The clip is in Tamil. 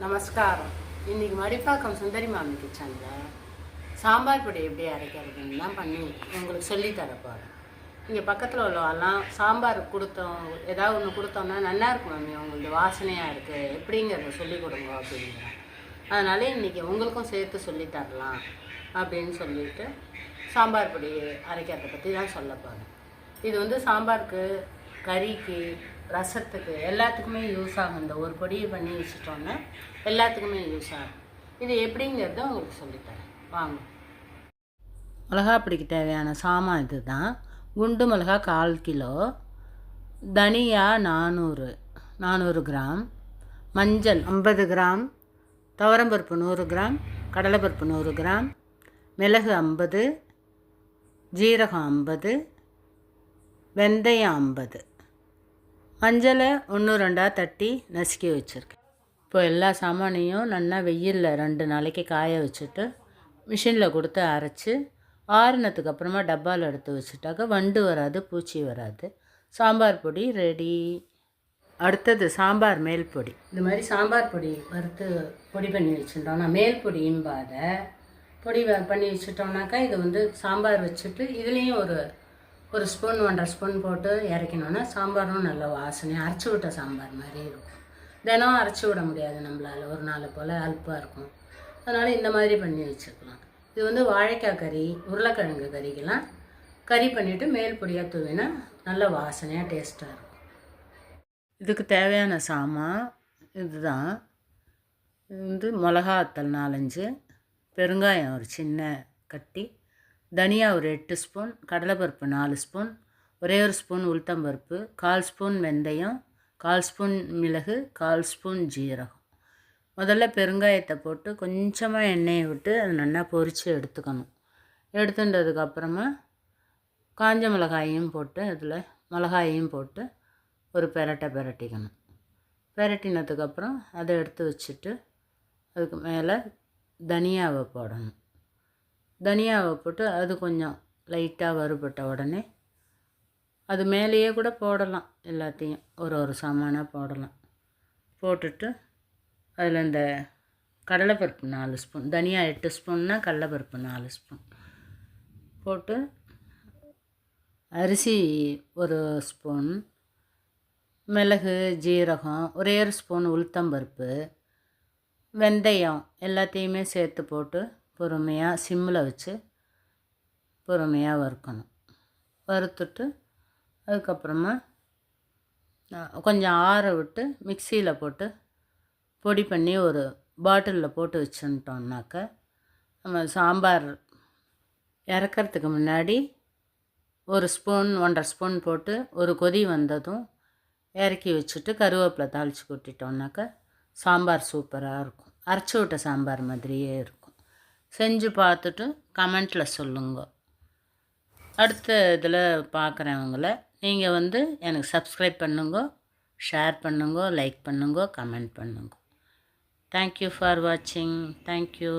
நமஸ்காரம். இன்றைக்கி மடிப்பாக்கம் சுந்தரி மாமி கிச்சனில் சாம்பார் பொடி எப்படி அரைக்கிறதுன்னு தான் பண்ணி உங்களுக்கு சொல்லித்தரப்போகிறேன். இங்கே பக்கத்தில் உள்ளவெல்லாம் சாம்பார் கொடுத்தோம், ஏதாவது ஒன்று கொடுத்தோம்னா நல்லா இருக்கும் மாமி, உங்களுக்கு வாசனையாக இருக்குது, எப்படிங்கிறத சொல்லிக் கொடுங்க அப்படிங்கிறேன். அதனால் இன்றைக்கி உங்களுக்கும் சேர்த்து சொல்லித்தரலாம் அப்படின்னு சொல்லிட்டு சாம்பார் பொடி அரைக்கிறத பற்றி தான் சொல்ல போகிறேன். இது வந்து சாம்பாருக்கு, கறிக்கு, ரசத்துக்கு எல்லாத்துக்குமே யூஸ் ஆகும். இந்த ஒரு பொடியை பண்ணி வச்சுட்டோன்னா எல்லாத்துக்குமே யூஸ் ஆகும். இது எப்படிங்கிறத உங்களுக்கு சொல்லித்தரேன் வாங்க. மிளகா பொடிக்கு தேவையான சாமான் இது தான். குண்டு மிளகா 1/4 கிலோ, தனியா 400 கிராம், மஞ்சள் 50 கிராம், துவரம்பருப்பு 100 கிராம், கடலைப்பருப்பு 100 கிராம், மிளகு 50, ஜீரகம் 50, வெந்தயம் 50, மஞ்சளை 1-2 தட்டி நசுக்கி வச்சுருக்கேன். இப்போ எல்லா சாமானையும் நல்லா வெயிலில் 2 நாளைக்கு காய வச்சுட்டு மிஷினில் கொடுத்து அரைச்சி ஆறுனதுக்கு அப்புறமா டப்பாவில் எடுத்து வச்சுட்டாக்க வண்டு வராது, பூச்சி வராது. சாம்பார் பொடி ரெடி. அடுத்தது சாம்பார் மேல் பொடி. இந்த மாதிரி சாம்பார் பொடி வறுத்து பொடி பண்ணி வச்சுட்டோம்னா மேல் பொடியும்பாத பொடி பண்ணி வச்சுட்டோம்னாக்கா இது வந்து சாம்பார் வச்சுட்டு இதுலேயும் ஒரு ஸ்பூன் 1.5 ஸ்பூன் போட்டு இறக்கணுன்னா சாம்பாரும் நல்ல வாசனை, அரைச்சி விட்ட சாம்பார் மாதிரி இருக்கும். தினம் அரைச்சி விட முடியாது நம்மளால், ஒரு நாள் போல் அல்பாக இருக்கும். அதனால் இந்த மாதிரி பண்ணி வச்சுக்கலாம். இது வந்து வாழைக்காய் கறி, உருளைக்கிழங்கு கறிக்கெல்லாம் கறி பண்ணிவிட்டு மேல் பொடியாக தூவினா நல்ல வாசனையாக டேஸ்ட்டாக இருக்கும். இதுக்கு தேவையான சாமான் இதுதான். இது வந்து மிளகாத்தல் 4-5, பெருங்காயம் ஒரு சின்ன கட்டி, தனியா ஒரு 8 ஸ்பூன், கடலைப்பருப்பு 4 ஸ்பூன், ஒரே ஒரு ஸ்பூன் உளுத்தம்பருப்பு, 1/4 ஸ்பூன் வெந்தயம், 1/4 ஸ்பூன் மிளகு, 1/4 ஸ்பூன் ஜீரகம். முதல்ல பெருங்காயத்தை போட்டு கொஞ்சமாக எண்ணெயை விட்டு அதை நல்லா பொரித்து எடுத்துக்கணும். எடுத்துட்டதுக்கப்புறமா காஞ்ச மிளகாயையும் போட்டு அதில் மிளகாயையும் போட்டு ஒரு பெரட்டிக்கணும். பெரட்டினதுக்கப்புறம் அதை எடுத்து வச்சுட்டு அதுக்கு மேலே தனியாவை போடணும். தனியாவை போட்டு அது கொஞ்சம் லைட்டாக வறுபட்ட உடனே அது மேலேயே கூட போடலாம், எல்லாத்தையும் ஒரு சாமானாக போடலாம். போட்டுட்டு அதில் இந்த கடலைப்பருப்பு 4 ஸ்பூன், தனியா 8 ஸ்பூன்னா கடலைப்பருப்பு 4 ஸ்பூன் போட்டு, அரிசி 1 ஸ்பூன், மிளகு, ஜீரகம், ஒரே ஒரு ஸ்பூன் உளுத்தம்பருப்பு, வெந்தயம் எல்லாத்தையுமே சேர்த்து போட்டு பொறுமையாக சிம்மில் வச்சு பொறுமையாக வறுக்கணும். வறுத்துட்டு அதுக்கப்புறமா கொஞ்சம் ஆற விட்டு மிக்சியில் போட்டு பொடி பண்ணி ஒரு பாட்டிலில் போட்டு வச்சுட்டோம்னாக்க நம்ம சாம்பார் இறக்கிறதுக்கு முன்னாடி 1 ஸ்பூன் 1.5 ஸ்பூன் போட்டு ஒரு கொதி வந்ததும் இறக்கி வச்சுட்டு கருவேப்பிலை தாளித்து கொட்டிட்டோம்னாக்க சாம்பார் சூப்பராக இருக்கும். அரைச்சி விட்ட சாம்பார் மாதிரியே இருக்கும். செஞ்சு பார்த்துட்டு கமெண்ட்டில் சொல்லுங்க. அடுத்த இதில் பார்க்குறவங்கள நீங்கள் வந்து எனக்கு சப்ஸ்கிரைப் பண்ணுங்க, ஷேர் பண்ணுங்க, லைக் பண்ணுங்க, கமெண்ட் பண்ணுங்க. தேங்க்யூ ஃபார் வாட்சிங். தேங்க்யூ.